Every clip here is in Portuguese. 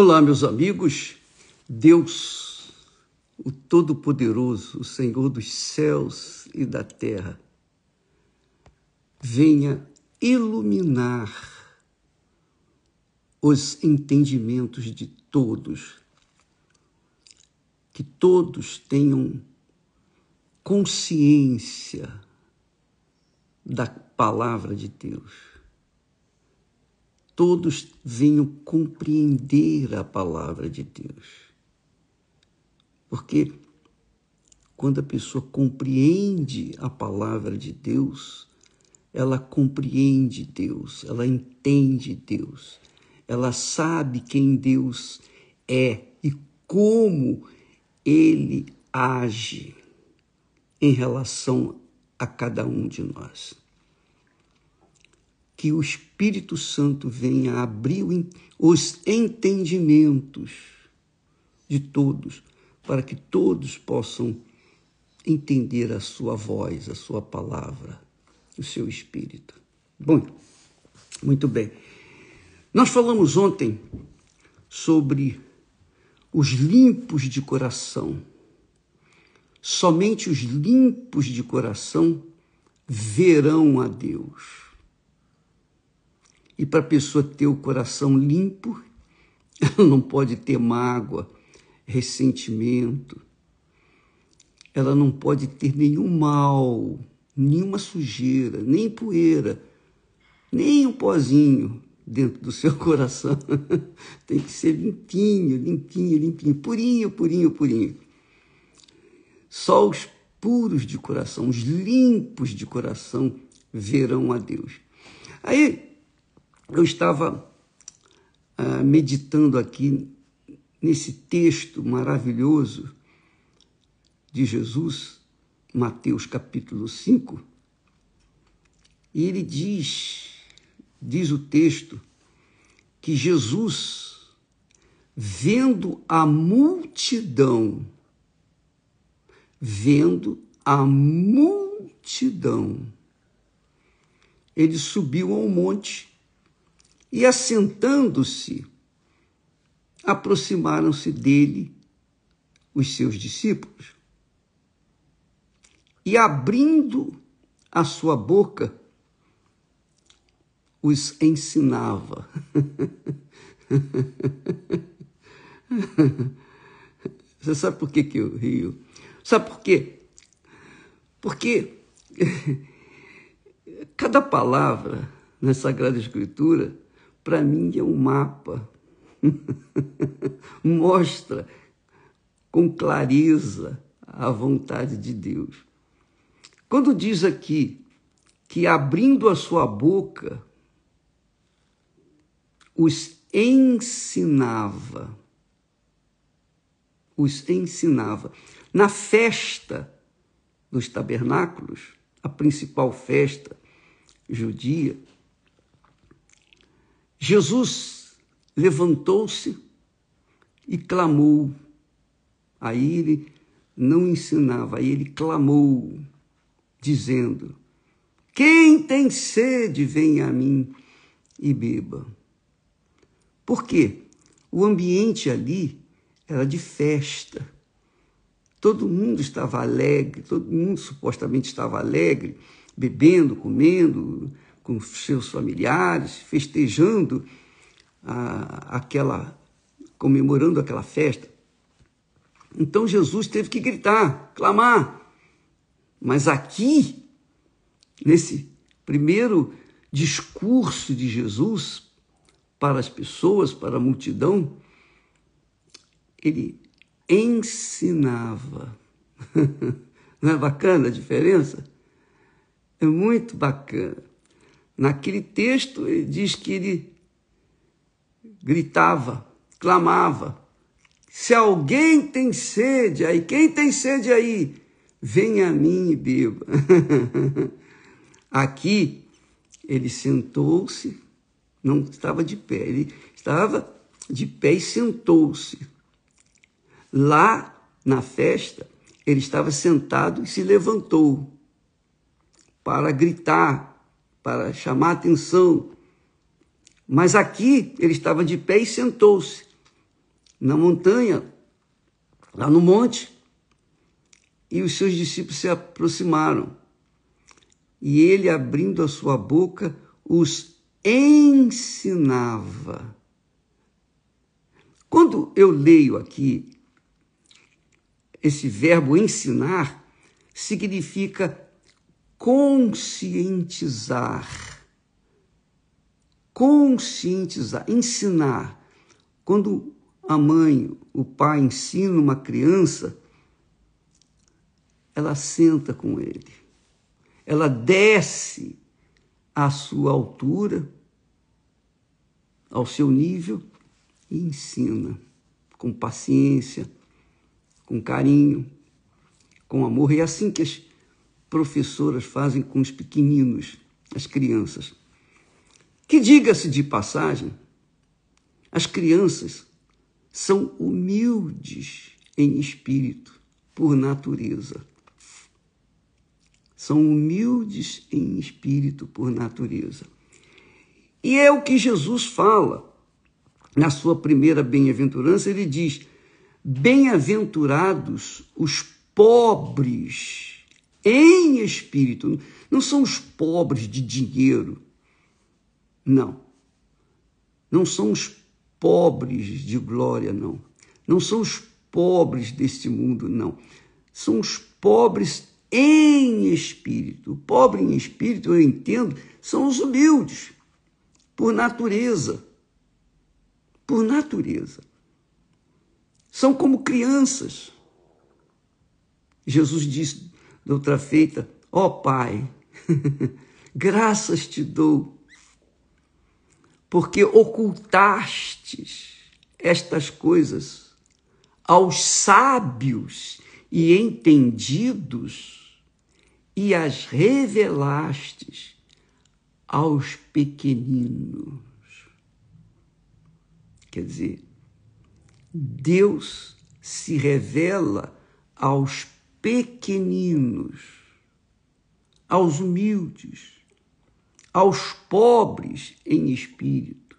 Olá, meus amigos. Deus, o Todo-Poderoso, o Senhor dos céus e da terra, venha iluminar os entendimentos de todos, que todos tenham consciência da palavra de Deus. Todos venham compreender a palavra de Deus. Porque quando a pessoa compreende a palavra de Deus, ela compreende Deus, ela entende Deus, ela sabe quem Deus é e como Ele age em relação a cada um de nós. Que o Espírito Santo venha abrir os entendimentos de todos, para que todos possam entender a sua voz, a sua palavra, o seu Espírito. Bom, muito bem. Nós falamos ontem sobre os limpos de coração. Somente os limpos de coração verão a Deus. E para a pessoa ter o coração limpo, ela não pode ter mágoa, ressentimento, ela não pode ter nenhum mal, nenhuma sujeira, nem poeira, nem um pozinho dentro do seu coração. Tem que ser limpinho, limpinho, limpinho, purinho, purinho, purinho. Só os puros de coração, os limpos de coração verão a Deus. Aí, eu estava meditando aqui nesse texto maravilhoso de Jesus, Mateus capítulo 5, e ele diz o texto, que Jesus, vendo a multidão, ele subiu ao monte e, assentando-se, aproximaram-se dele os seus discípulos. E, abrindo a sua boca, os ensinava. Você sabe por que eu rio? Sabe por quê? Porque cada palavra na Sagrada Escritura, para mim, é um mapa. Mostra com clareza a vontade de Deus. Quando diz aqui que, abrindo a sua boca, os ensinava. Na festa dos tabernáculos, a principal festa judia, Jesus levantou-se e clamou. Aí ele não ensinava, aí ele clamou, dizendo: quem tem sede, venha a mim e beba. Por quê? O ambiente ali era de festa. Todo mundo estava alegre, todo mundo supostamente estava alegre, bebendo, comendo, com seus familiares, festejando comemorando aquela festa. Então Jesus teve que gritar, clamar. Mas aqui, nesse primeiro discurso de Jesus para as pessoas, para a multidão, ele ensinava. Não é bacana a diferença? É muito bacana. Naquele texto, ele diz que ele gritava, clamava: se alguém tem sede aí, quem tem sede aí, venha a mim e beba. Aqui, ele sentou-se, não estava de pé, ele estava de pé e sentou-se. Lá, na festa, ele estava sentado e se levantou para gritar, para chamar a atenção. Mas aqui ele estava de pé e sentou-se na montanha, lá no monte, e os seus discípulos se aproximaram. E ele, abrindo a sua boca, os ensinava. Quando eu leio aqui esse verbo ensinar, significa conscientizar. Conscientizar, ensinar. Quando a mãe, o pai ensina uma criança, ela senta com ele. Ela desce à sua altura, ao seu nível, e ensina com paciência, com carinho, com amor. E é assim que as professoras fazem com os pequeninos, as crianças. Que, diga-se de passagem, as crianças são humildes em espírito, por natureza. São humildes em espírito, por natureza. E é o que Jesus fala na sua primeira bem-aventurança. Ele diz: bem-aventurados os pobres em espírito. Não são os pobres de dinheiro, não. Não são os pobres de glória, não. Não são os pobres deste mundo, não. São os pobres em espírito. O pobre em espírito, eu entendo, são os humildes, por natureza. Por natureza. São como crianças. Jesus disse de outra feita: ó Pai, graças te dou, porque ocultastes estas coisas aos sábios e entendidos e as revelastes aos pequeninos. Quer dizer, Deus se revela aos pequeninos, aos humildes, aos pobres em espírito.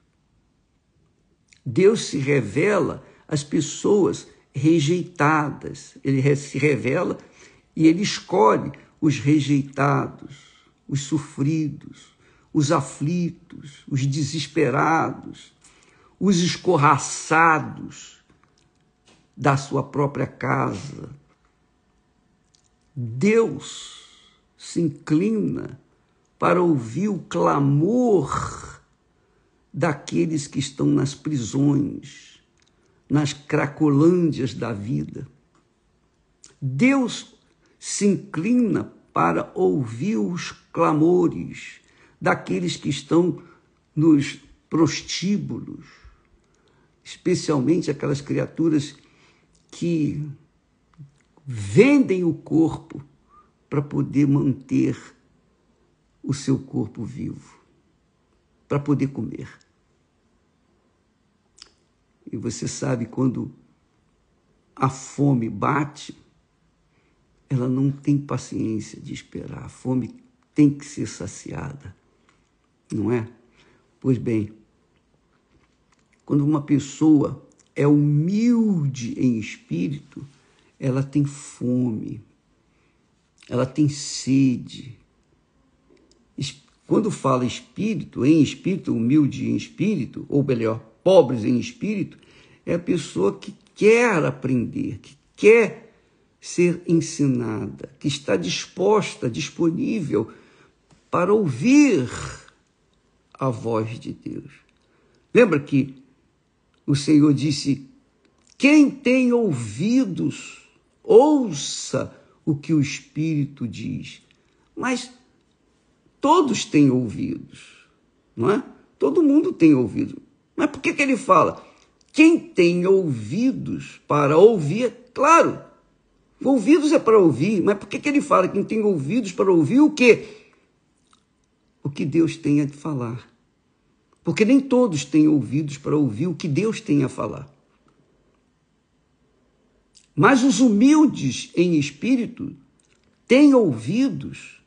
Deus se revela às pessoas rejeitadas. Ele se revela e ele escolhe os rejeitados, os sofridos, os aflitos, os desesperados, os escorraçados da sua própria casa. Deus se inclina para ouvir o clamor daqueles que estão nas prisões, nas cracolândias da vida. Deus se inclina para ouvir os clamores daqueles que estão nos prostíbulos, especialmente aquelas criaturas que vendem o corpo para poder manter o seu corpo vivo, para poder comer. E você sabe, quando a fome bate, ela não tem paciência de esperar. A fome tem que ser saciada, não é? Pois bem, quando uma pessoa é humilde em espírito, ela tem fome, ela tem sede. Quando fala espírito, em espírito, humilde em espírito, ou melhor, pobres em espírito, é a pessoa que quer aprender, que quer ser ensinada, que está disposta, disponível para ouvir a voz de Deus. Lembra que o Senhor disse: quem tem ouvidos, ouça o que o Espírito diz. Mas todos têm ouvidos, não é? Todo mundo tem ouvido. Mas por que ele fala? Quem tem ouvidos para ouvir, claro, ouvidos é para ouvir, mas por que ele fala quem tem ouvidos para ouvir o quê? O que Deus tem a falar. Porque nem todos têm ouvidos para ouvir o que Deus tem a falar. Mas os humildes em espírito têm ouvidos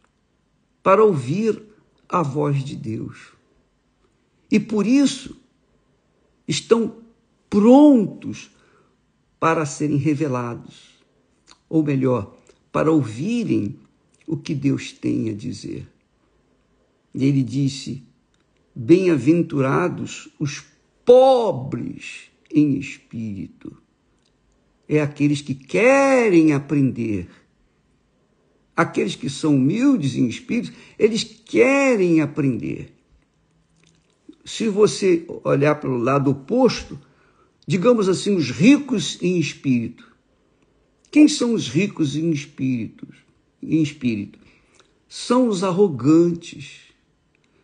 para ouvir a voz de Deus. E por isso estão prontos para serem revelados, ou melhor, para ouvirem o que Deus tem a dizer. E ele disse: bem-aventurados os pobres em espírito. É aqueles que querem aprender. Aqueles que são humildes em espírito, eles querem aprender. Se você olhar pelo lado oposto, digamos assim, os ricos em espírito. Quem são os ricos em espírito? São os arrogantes.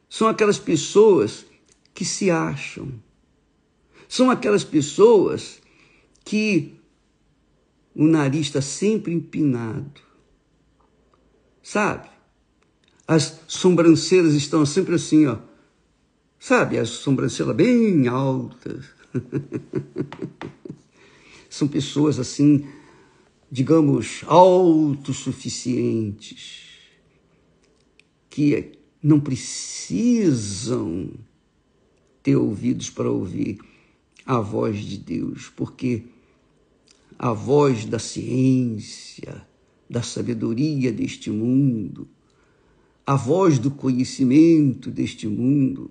São aquelas pessoas que se acham. São aquelas pessoas que o nariz está sempre empinado. Sabe? As sobrancelhas estão sempre assim, ó. Sabe? As sobrancelhas bem altas. São pessoas assim, digamos, autossuficientes, que não precisam ter ouvidos para ouvir a voz de Deus, porque a voz da ciência, da sabedoria deste mundo, a voz do conhecimento deste mundo,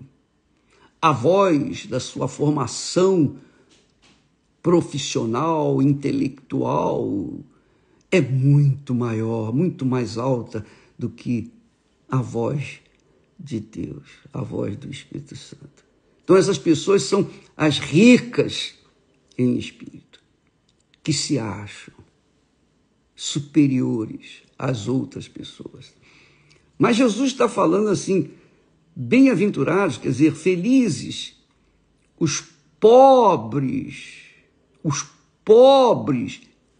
a voz da sua formação profissional, intelectual, é muito maior, muito mais alta do que a voz de Deus, a voz do Espírito Santo. Então essas pessoas são as ricas em espírito, que se acham superiores às outras pessoas. Mas Jesus está falando assim, bem-aventurados, quer dizer, felizes, os pobres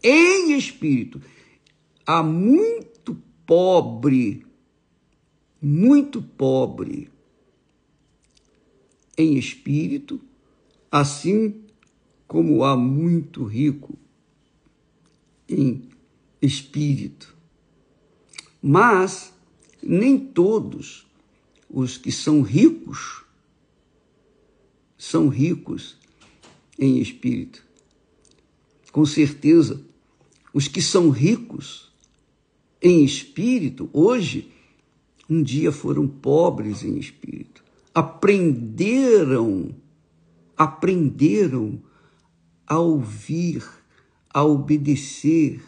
em espírito. Há muito pobre em espírito, assim como há muito rico em espírito. Mas nem todos os que são ricos em espírito. Com certeza, os que são ricos em espírito, hoje, um dia foram pobres em espírito. Aprenderam a ouvir, a obedecer,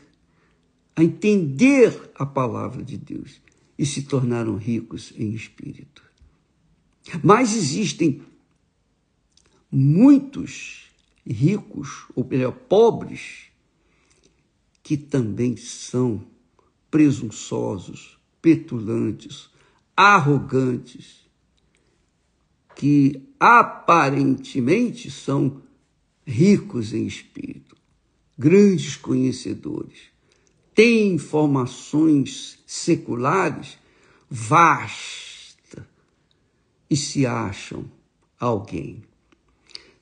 a entender a palavra de Deus e se tornaram ricos em espírito. Mas existem muitos ricos, ou melhor, pobres, que também são presunçosos, petulantes, arrogantes, que aparentemente são ricos em espírito, grandes conhecedores, têm informações seculares vastas e se acham alguém.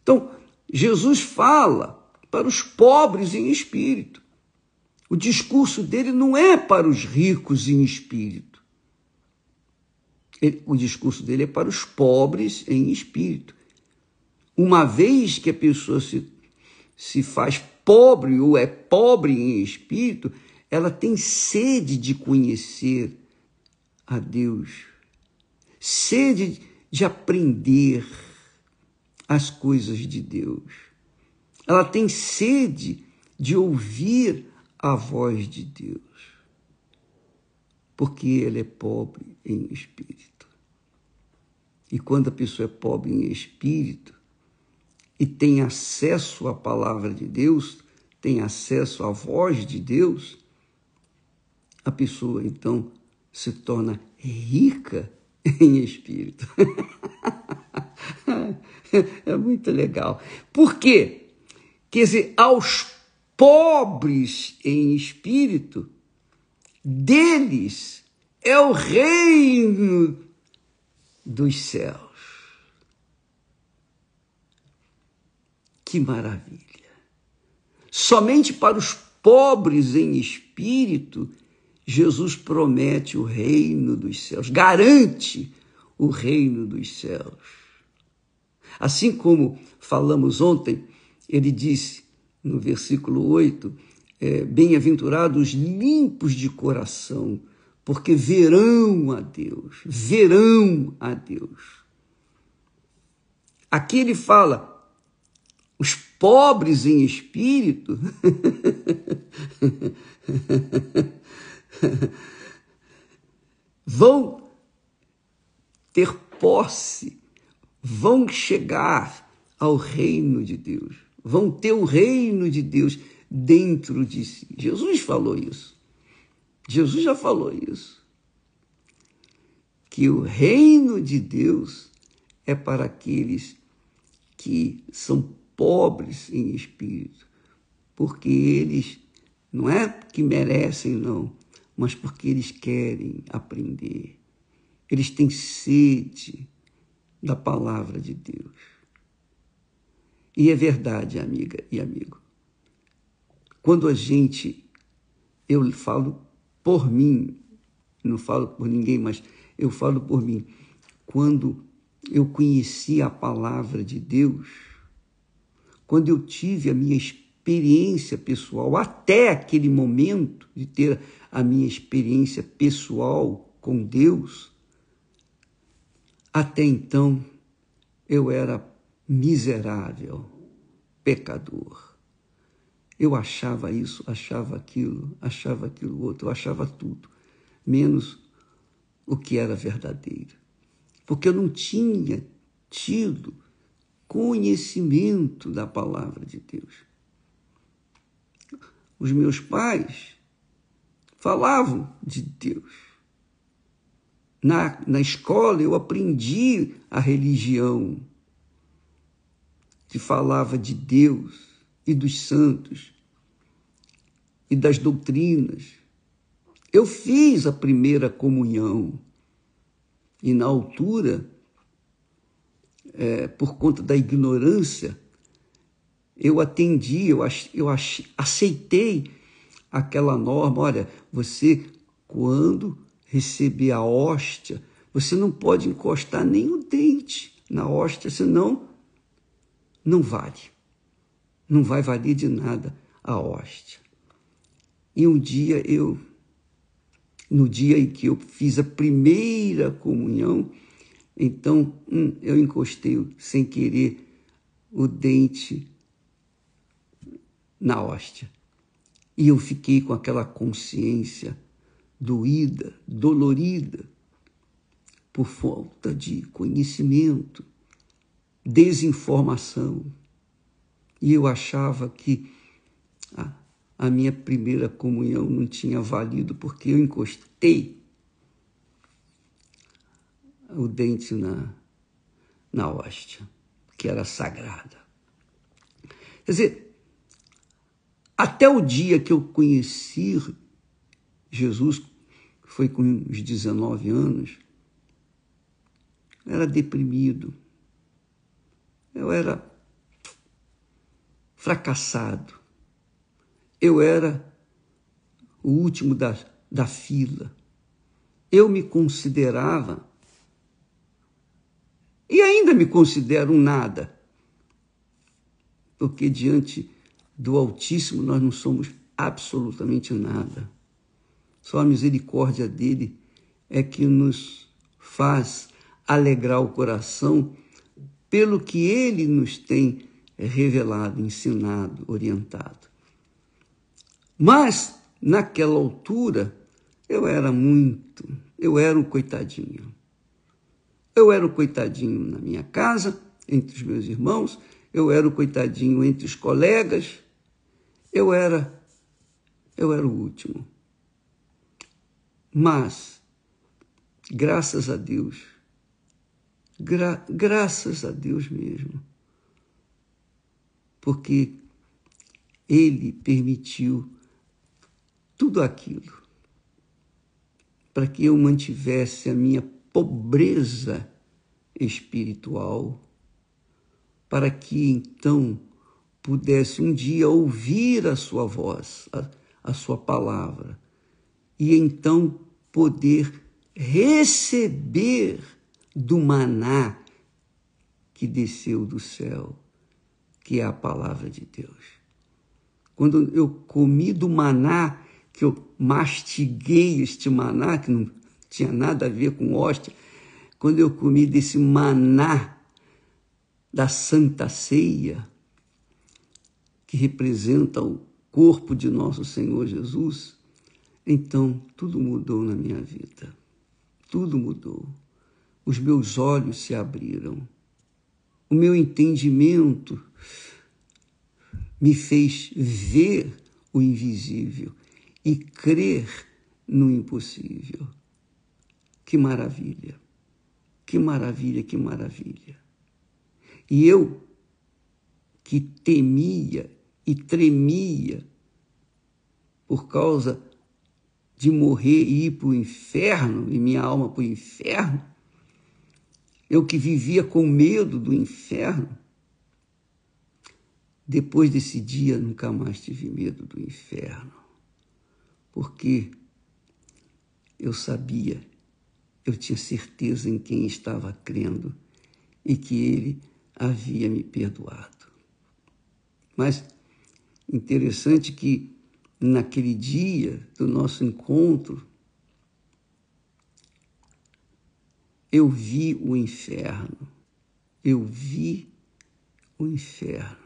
Então, Jesus fala para os pobres em espírito. O discurso dele não é para os ricos em espírito. O discurso dele é para os pobres em espírito. Uma vez que a pessoa se faz pobre ou é pobre em espírito, ela tem sede de conhecer a Deus, sede de aprender as coisas de Deus. Ela tem sede de ouvir a voz de Deus, porque ele é pobre em espírito. E quando a pessoa é pobre em espírito e tem acesso à palavra de Deus, tem acesso à voz de Deus, a pessoa então se torna rica em espírito. É muito legal. Por quê? Quer dizer, aos pobres em espírito, deles é o reino dos céus. Que maravilha! Somente para os pobres em espírito, Jesus promete o reino dos céus, garante o reino dos céus. Assim como falamos ontem, ele disse no versículo 8, bem-aventurados limpos de coração, porque verão a Deus, verão a Deus. Aqui ele fala, os pobres em espírito vão ter posse, vão chegar ao reino de Deus, vão ter o reino de Deus dentro de si. Jesus falou isso. Jesus já falou isso. Que o reino de Deus é para aqueles que são pobres em espírito, porque eles não é que merecem, não, mas porque eles querem aprender. Eles têm sede da palavra de Deus. E é verdade, amiga e amigo. Quando eu falo por mim, não falo por ninguém, mas eu falo por mim. Quando eu conheci a palavra de Deus, quando eu tive a minha experiência pessoal, até aquele momento de ter a minha experiência pessoal com Deus, até então eu era miserável, pecador. Eu achava isso, achava aquilo outro, eu achava tudo, menos o que era verdadeiro. Porque eu não tinha tido conhecimento da palavra de Deus. Os meus pais falavam de Deus. Na escola eu aprendi a religião, que falava de Deus e dos santos e das doutrinas. Eu fiz a primeira comunhão e na altura, por conta da ignorância, eu atendi, aceitei aquela norma. Olha, você, quando receber a hóstia, você não pode encostar nem o dente na hóstia, senão não vale. Não vai valer de nada a hóstia. E um dia no dia em que eu fiz a primeira comunhão, então eu encostei sem querer o dente na hóstia. E eu fiquei com aquela consciência doída, dolorida, por falta de conhecimento, desinformação. E eu achava que a minha primeira comunhão não tinha valido porque eu encostei o dente na hóstia, que era sagrada. Quer dizer, até o dia que eu conheci Jesus, que foi com uns 19 anos, eu era deprimido, eu era fracassado, eu era o último da fila. Eu me considerava, e ainda me considero um nada, porque diante do Altíssimo nós não somos absolutamente nada. Só a misericórdia dele é que nos faz alegrar o coração pelo que ele nos tem revelado, ensinado, orientado. Mas, naquela altura, eu era um coitadinho. Eu era o coitadinho na minha casa, entre os meus irmãos, eu era o coitadinho entre os colegas, eu era o último. Mas, graças a Deus, graças a Deus mesmo, porque ele permitiu tudo aquilo para que eu mantivesse a minha pobreza espiritual, para que então pudesse um dia ouvir a sua voz, a sua palavra, e então poder receber do maná que desceu do céu, que é a palavra de Deus. quando eu comi do maná, que eu mastiguei este maná, que não tinha nada a ver com hóstia, quando eu comi desse maná da Santa Ceia, que representa o corpo de nosso Senhor Jesus, então tudo mudou na minha vida. Tudo mudou. Os meus olhos se abriram. O meu entendimento me fez ver o invisível e crer no impossível. Que maravilha! Que maravilha, que maravilha! E eu, que temia e tremia por causa de morrer e ir para o inferno, e minha alma para o inferno, eu que vivia com medo do inferno, depois desse dia nunca mais tive medo do inferno, porque eu sabia, eu tinha certeza em quem estava crendo e que ele havia me perdoado. Mas interessante que naquele dia do nosso encontro, eu vi o inferno. Eu vi o inferno.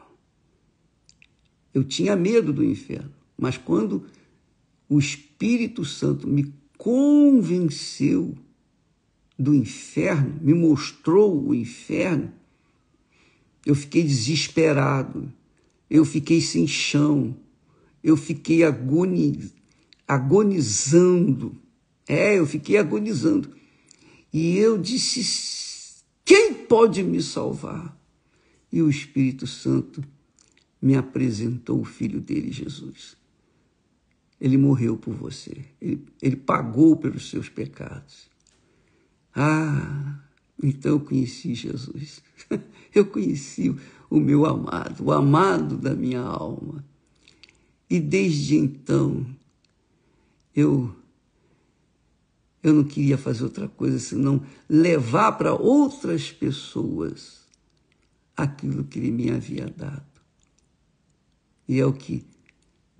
Eu tinha medo do inferno, mas quando o Espírito Santo me convenceu do inferno, me mostrou o inferno, eu fiquei desesperado, eu fiquei sem chão, eu fiquei agonizando. Eu fiquei agonizando. E eu disse, quem pode me salvar? E o Espírito Santo me apresentou o Filho dele, Jesus. Ele morreu por você. Ele pagou pelos seus pecados. Então eu conheci Jesus. Eu conheci o meu amado, o amado da minha alma. E desde então, eu não queria fazer outra coisa senão levar para outras pessoas aquilo que ele me havia dado. E é o que,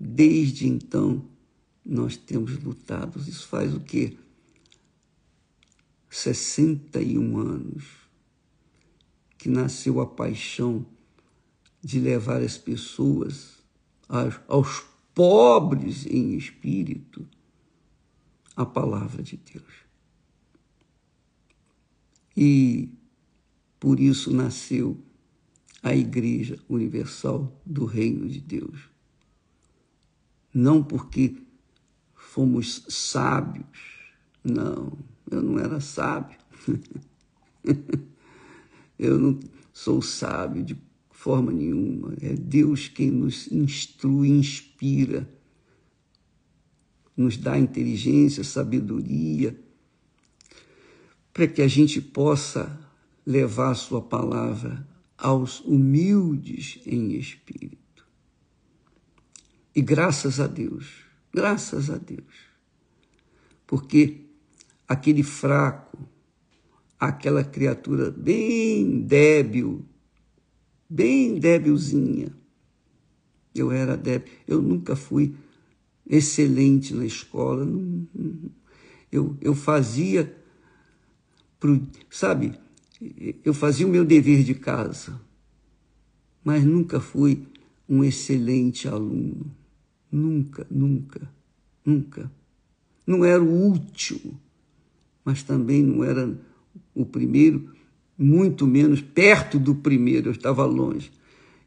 desde então, nós temos lutado. Isso faz o quê? 61 anos que nasceu a paixão de levar as pessoas, aos pobres em espírito, a palavra de Deus. E por isso nasceu a Igreja Universal do Reino de Deus. Não porque fomos sábios, não, eu não era sábio. Eu não sou sábio de forma nenhuma. É Deus quem nos instrui, inspira, nos dá inteligência, sabedoria, para que a gente possa levar a sua palavra aos humildes em espírito. E graças a Deus, porque aquele fraco, aquela criatura bem débil, bem débilzinha, eu era débil, eu nunca fui excelente na escola, eu fazia, sabe, eu fazia o meu dever de casa, mas nunca fui um excelente aluno, nunca. Não era o último, mas também não era o primeiro, muito menos perto do primeiro, eu estava longe.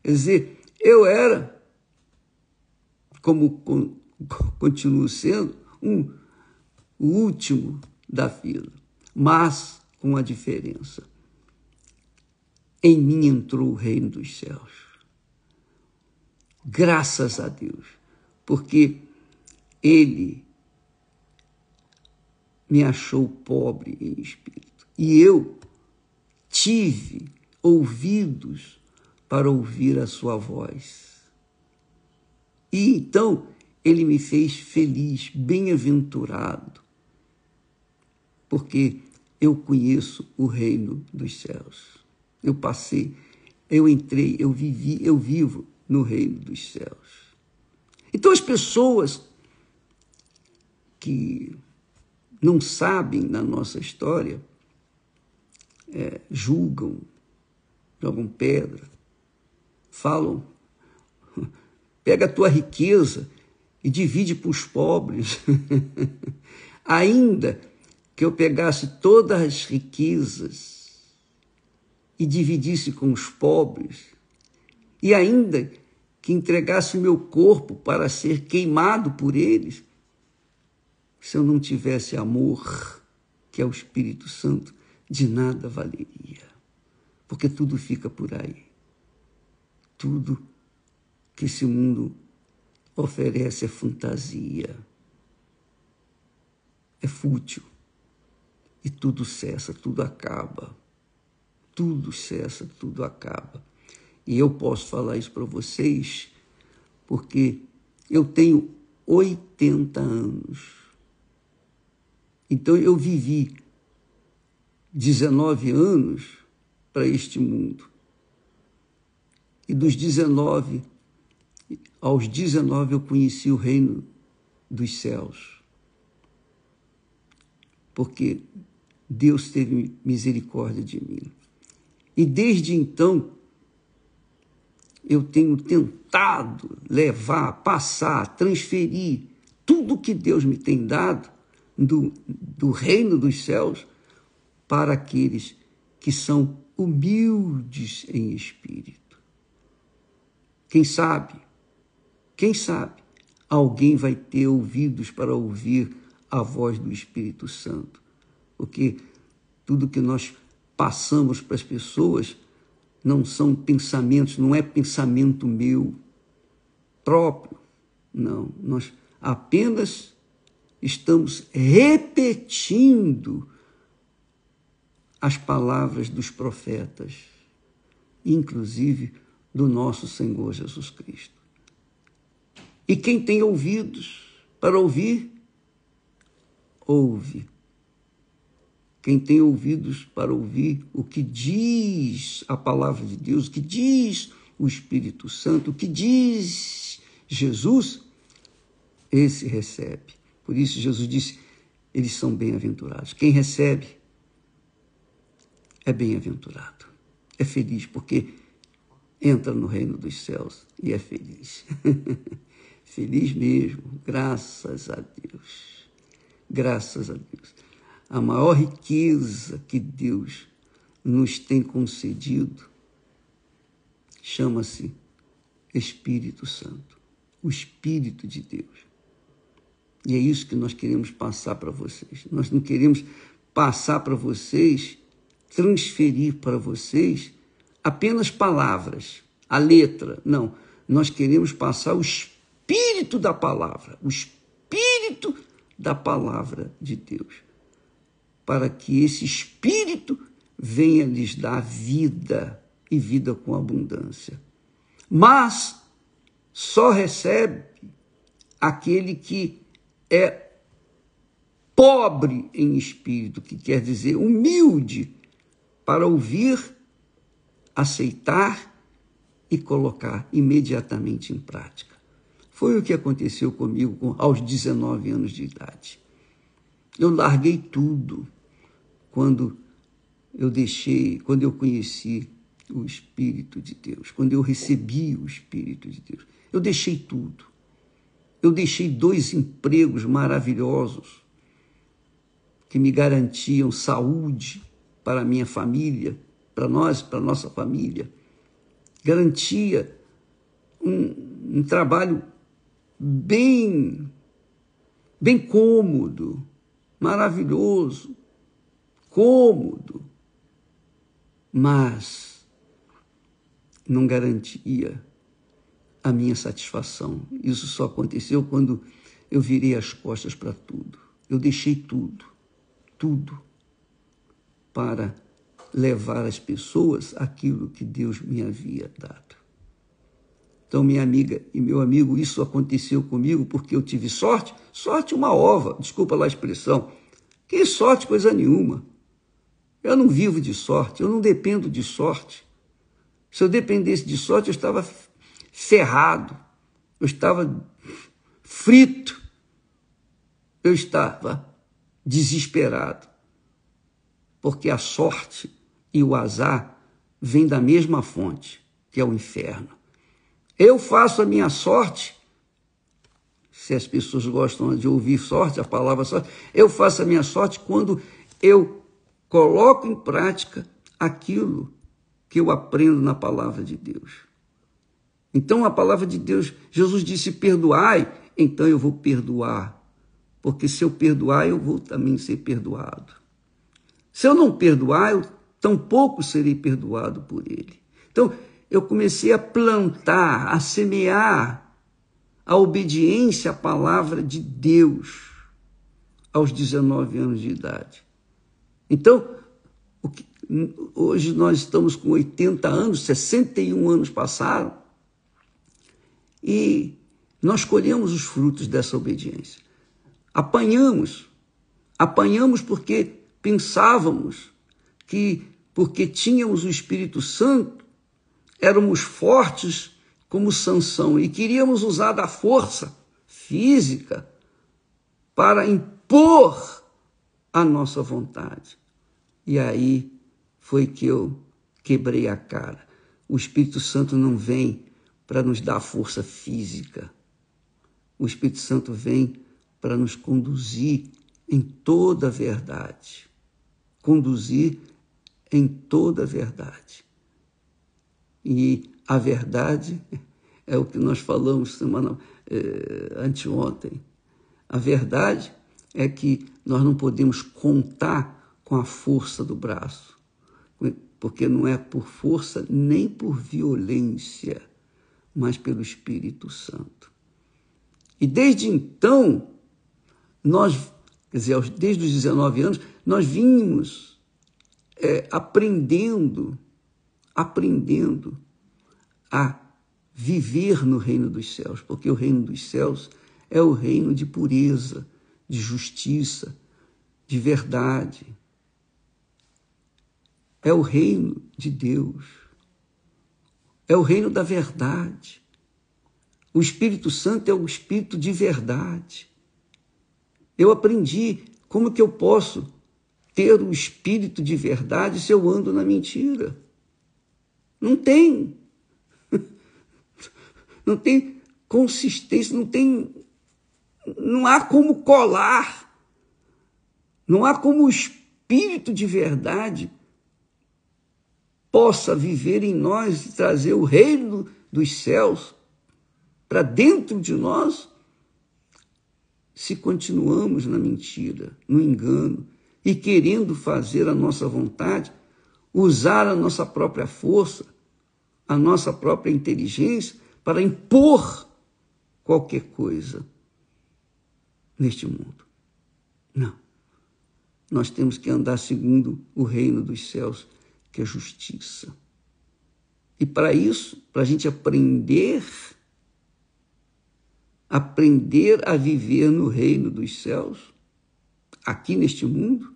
Quer dizer, eu era, como continuo sendo, o último da fila, mas com a diferença. Em mim entrou o reino dos céus. Graças a Deus, porque ele me achou pobre em espírito. E eu tive ouvidos para ouvir a sua voz. E então ele me fez feliz, bem-aventurado, porque eu conheço o reino dos céus. Eu passei, eu entrei, eu vivi, eu vivo no reino dos céus. Então as pessoas que não sabem da nossa história julgam, jogam pedra, falam, pega a tua riqueza e divide para os pobres. Ainda que eu pegasse todas as riquezas e dividisse com os pobres, e ainda que entregasse o meu corpo para ser queimado por eles, se eu não tivesse amor, que é o Espírito Santo, de nada valeria. Porque tudo fica por aí. Tudo que esse mundo oferece é fantasia, é fútil. E tudo cessa, tudo acaba. Tudo cessa, tudo acaba. E eu posso falar isso para vocês porque eu tenho 80 anos. Então eu vivi 19 anos para este mundo. E dos 19 aos 19 eu conheci o reino dos céus. Porque Deus teve misericórdia de mim. E desde então, eu tenho tentado levar, passar, transferir tudo que Deus me tem dado do reino dos céus para aqueles que são humildes em espírito. Quem sabe, alguém vai ter ouvidos para ouvir a voz do Espírito Santo. Porque tudo que nós passamos para as pessoas não são pensamentos, não é pensamento meu próprio. Não, nós apenas estamos repetindo as palavras dos profetas, inclusive do nosso Senhor Jesus Cristo. E quem tem ouvidos para ouvir, ouve. Quem tem ouvidos para ouvir o que diz a palavra de Deus, o que diz o Espírito Santo, o que diz Jesus, esse recebe. Por isso Jesus disse, eles são bem-aventurados. Quem recebe é bem-aventurado, é feliz, porque entra no reino dos céus e é feliz. Feliz mesmo, graças a Deus. Graças a Deus. A maior riqueza que Deus nos tem concedido chama-se Espírito Santo, o Espírito de Deus. E é isso que nós queremos passar para vocês. Nós não queremos passar para vocês, transferir para vocês apenas palavras, a letra. Não, nós queremos passar o Espírito da palavra, o Espírito da palavra de Deus, para que esse Espírito venha lhes dar vida e vida com abundância. Mas só recebe aquele que é pobre em espírito, que quer dizer humilde, para ouvir, aceitar e colocar imediatamente em prática. Foi o que aconteceu comigo aos 19 anos de idade. Eu larguei tudo quando eu conheci o Espírito de Deus, quando eu recebi o Espírito de Deus. Eu deixei tudo. Eu deixei 2 empregos maravilhosos que me garantiam saúde para a minha família, para nós, para a nossa família. Garantia um trabalho bem cômodo, maravilhoso, cômodo, mas não garantia a minha satisfação. Isso só aconteceu quando eu virei as costas para tudo. Eu deixei tudo para levar às pessoas aquilo que Deus me havia dado. Então, minha amiga e meu amigo, isso aconteceu comigo porque eu tive sorte. Sorte uma ova, desculpa lá a expressão. Que sorte, coisa nenhuma. Eu não vivo de sorte, eu não dependo de sorte. Se eu dependesse de sorte, eu estava ferrado, eu estava aflito, eu estava desesperado, porque a sorte e o azar vêm da mesma fonte, que é o inferno. Eu faço a minha sorte, se as pessoas gostam de ouvir sorte, a palavra sorte, eu faço a minha sorte quando eu coloco em prática aquilo que eu aprendo na palavra de Deus. Então a palavra de Deus, Jesus disse, perdoai, então eu vou perdoar, porque se eu perdoar, eu vou também ser perdoado. Se eu não perdoar, eu tampouco serei perdoado por ele. Então eu comecei a plantar, a semear a obediência à palavra de Deus aos 19 anos de idade. Então, hoje nós estamos com 80 anos, 61 anos passaram, e nós colhemos os frutos dessa obediência. Apanhamos porque pensávamos que, porque tínhamos o Espírito Santo, éramos fortes como Sansão e queríamos usar da força física para impor a nossa vontade. E aí foi que eu quebrei a cara. O Espírito Santo não vem para nos dar força física. O Espírito Santo vem para nos conduzir em toda a verdade. Conduzir em toda a verdade. E a verdade é o que nós falamos anteontem. A verdade é que nós não podemos contar com a força do braço, porque não é por força nem por violência, mas pelo Espírito Santo. E desde então, desde os 19 anos, nós vínhamos aprendendo a viver no reino dos céus, porque o reino dos céus é o reino de pureza, de justiça, de verdade. É o reino de Deus. É o reino da verdade. O Espírito Santo é o Espírito de verdade. Eu aprendi como que eu posso ter o Espírito de verdade se eu ando na mentira. Não tem. Não tem consistência, não há como colar. Não há como o Espírito de verdade possa viver em nós e trazer o reino dos céus para dentro de nós, se continuamos na mentira, no engano, e querendo fazer a nossa vontade, usar a nossa própria força, a nossa própria inteligência para impor qualquer coisa neste mundo. Não. Nós temos que andar segundo o reino dos céus, que é justiça. E para isso, para a gente aprender a viver no reino dos céus, aqui neste mundo,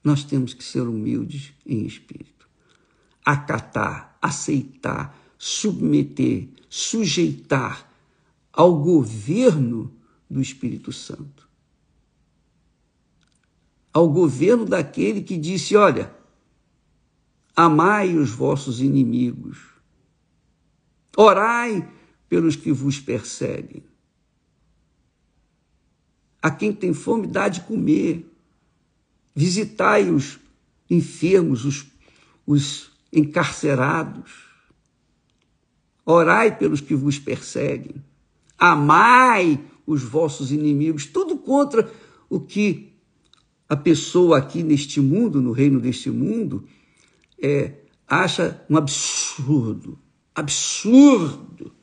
nós temos que ser humildes em espírito. Acatar, aceitar, submeter, sujeitar ao governo do Espírito Santo. Ao governo daquele que disse, olha, amai os vossos inimigos, orai pelos que vos perseguem. A quem tem fome, dá de comer. Visitai os enfermos, os encarcerados. Orai pelos que vos perseguem. Amai os vossos inimigos. Tudo contra o que a pessoa aqui neste mundo, no reino deste mundo, acha um absurdo. Absurdo.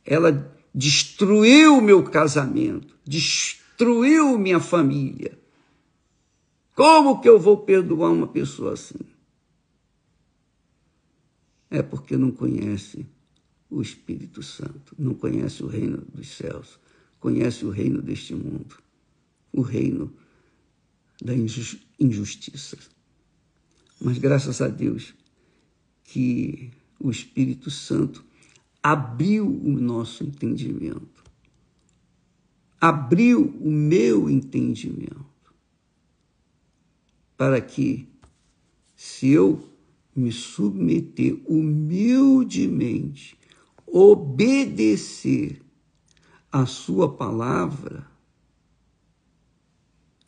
Ela destruiu o meu casamento, destruiu minha família. Como que eu vou perdoar uma pessoa assim? É porque não conhece o Espírito Santo, não conhece o reino dos céus, conhece o reino deste mundo, o reino da injustiça. Mas graças a Deus que o Espírito Santo abriu o nosso entendimento, abriu o meu entendimento, para que, se eu me submeter humildemente, obedecer a sua palavra,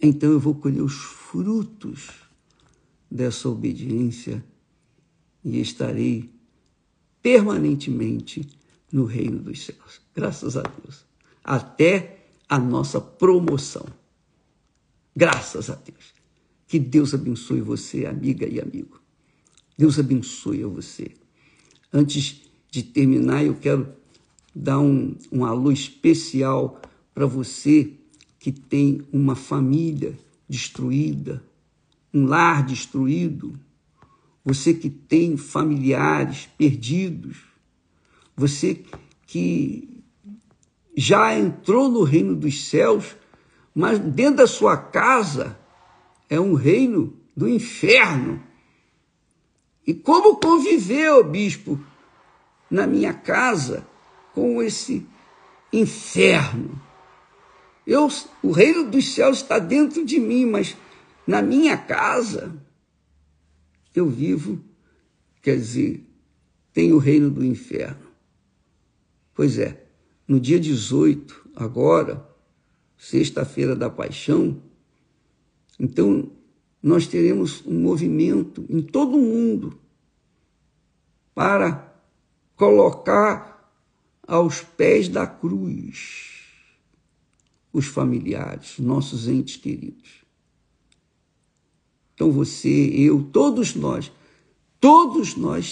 então eu vou colher os frutos dessa obediência e estarei permanentemente no reino dos céus. Graças a Deus. Até a nossa promoção. Graças a Deus. Que Deus abençoe você, amiga e amigo. Deus abençoe a você. Antes de terminar, eu quero dar um alô especial para você que tem uma família destruída, um lar destruído, você que tem familiares perdidos, você que já entrou no reino dos céus, mas dentro da sua casa é um reino do inferno. E como conviver, ó bispo, na minha casa com esse inferno? O reino dos céus está dentro de mim, mas na minha casa eu vivo, quer dizer, tem o reino do inferno. Pois é, no dia 18, agora, sexta-feira da Paixão, então nós teremos um movimento em todo o mundo para colocar aos pés da cruz os familiares, nossos entes queridos. Então você, eu, todos nós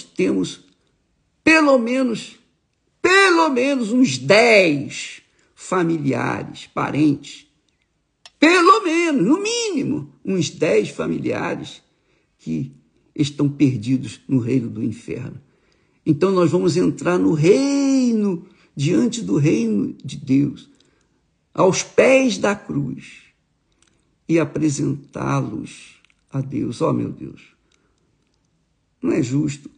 temos pelo menos uns 10 familiares, parentes, pelo menos, no mínimo, uns 10 familiares que estão perdidos no reino do inferno. Então nós vamos entrar no reino, diante do reino de Deus, aos pés da cruz, e apresentá-los a Deus. Ó, meu Deus, não é justo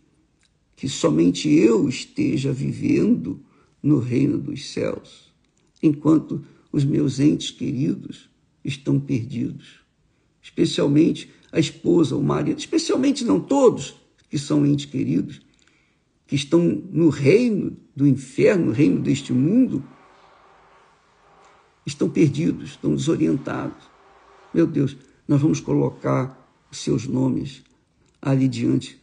que somente eu esteja vivendo no reino dos céus, enquanto os meus entes queridos estão perdidos, especialmente a esposa, o marido, especialmente não todos que são entes queridos, que estão no reino do inferno, no reino deste mundo, estão perdidos, estão desorientados. Meu Deus, nós vamos colocar os seus nomes ali diante,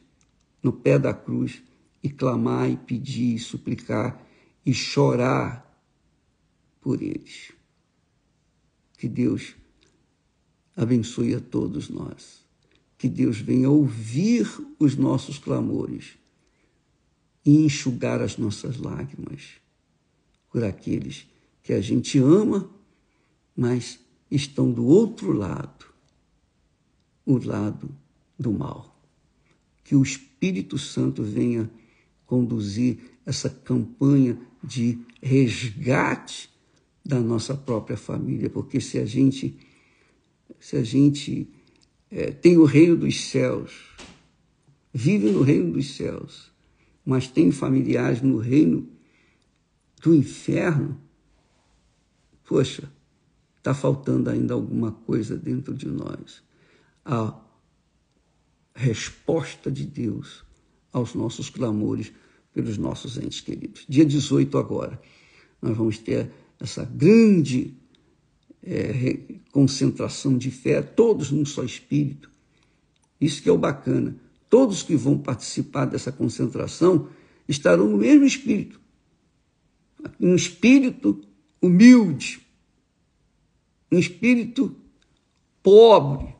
no pé da cruz, e clamar, e pedir, e suplicar, e chorar por eles. Que Deus abençoe a todos nós. Que Deus venha ouvir os nossos clamores e enxugar as nossas lágrimas por aqueles que a gente ama, mas estão do outro lado, o lado do mal. Que o Espírito Santo venha conduzir essa campanha de resgate da nossa própria família, porque se a gente tem o reino dos céus, vive no reino dos céus, mas tem familiares no reino do inferno, poxa, está faltando ainda alguma coisa dentro de nós. A resposta de Deus aos nossos clamores pelos nossos entes queridos. Dia 18 agora, nós vamos ter essa grande concentração de fé, todos num só espírito. Isso que é o bacana. Todos que vão participar dessa concentração estarão no mesmo espírito. Um espírito humilde, um espírito pobre,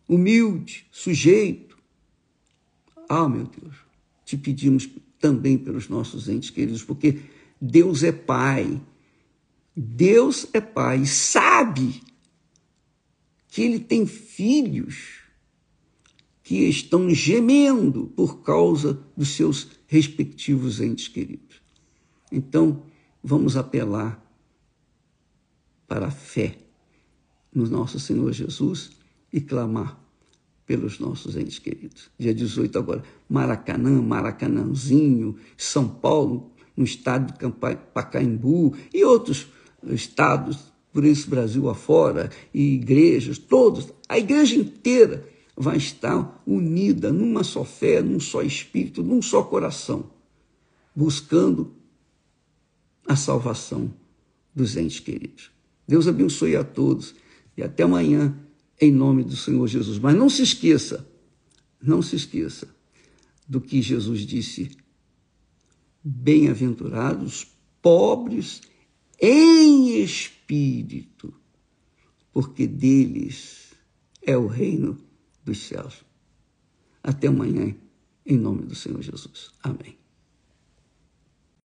humilde, sujeito. Ah, meu Deus, te pedimos também pelos nossos entes queridos, porque Deus é Pai. Deus é Pai e sabe que Ele tem filhos que estão gemendo por causa dos seus respectivos entes queridos. Então, vamos apelar para a fé no nosso Senhor Jesus e clamar pelos nossos entes queridos. Dia 18 agora, Maracanã, Maracanãzinho, São Paulo, no estado de Pacaembu e outros estados, por esse Brasil afora, e igrejas, todos, a igreja inteira vai estar unida numa só fé, num só espírito, num só coração, buscando a salvação dos entes queridos. Deus abençoe a todos e até amanhã, em nome do Senhor Jesus. Mas não se esqueça do que Jesus disse: bem-aventurados pobres em espírito, porque deles é o reino dos céus. Até amanhã, em nome do Senhor Jesus. Amém.